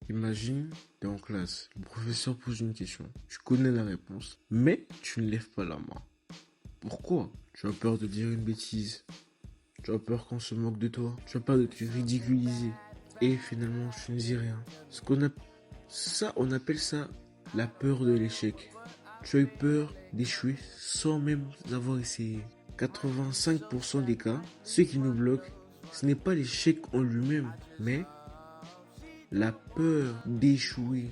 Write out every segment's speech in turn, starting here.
Imagine, tu es en classe, le professeur pose une question, tu connais la réponse, mais tu ne lèves pas la main. Pourquoi? Tu as peur de dire une bêtise, tu as peur qu'on se moque de toi, tu as peur de te ridiculiser, et finalement tu ne dis rien. On appelle ça la peur de l'échec. Tu as eu peur d'échouer sans même avoir essayé. 85% des cas, ce qui nous bloque, ce n'est pas l'échec en lui-même, mais la peur d'échouer.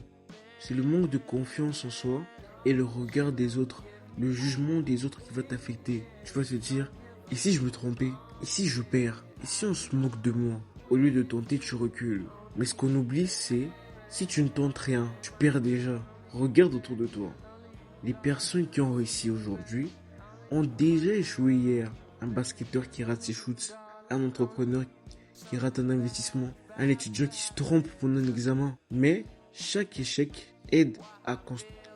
C'est le manque de confiance en soi et le regard des autres, le jugement des autres qui va t'affecter. Tu vas te dire, et si je me trompais? Et si je perds? Et si on se moque de moi? Au lieu de tenter, tu recules. Mais ce qu'on oublie, c'est, si tu ne tentes rien, tu perds déjà. Regarde autour de toi. Les personnes qui ont réussi aujourd'hui ont déjà échoué hier. Un basketteur qui rate ses shoots, un entrepreneur qui rate un investissement, un étudiant qui se trompe pendant un examen. Mais chaque échec aide à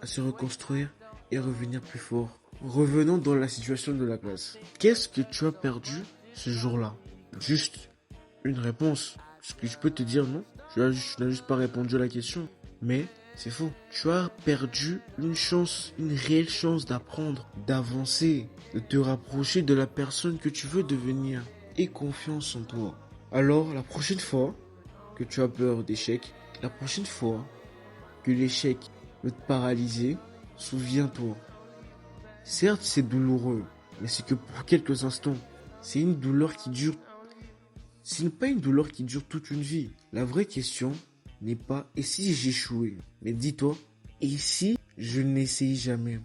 se reconstruire et revenir plus fort. Revenons dans la situation de la classe. Qu'est-ce que tu as perdu ce jour-là? Juste une réponse. Ce que je peux te dire, non? Tu n'as juste pas répondu à la question. Mais c'est faux. Tu as perdu une chance, une réelle chance d'apprendre, d'avancer, de te rapprocher de la personne que tu veux devenir. Aie confiance en toi. Alors, la prochaine fois que tu as peur d'échec, la prochaine fois que l'échec veut te paralyser, souviens-toi. Certes, c'est douloureux, mais c'est que pour quelques instants. C'est une douleur qui dure. Ce n'est pas une douleur qui dure toute une vie. La vraie question n'est pas « et si j'échouais ?» mais dis-toi « et si je n'essaye jamais ?»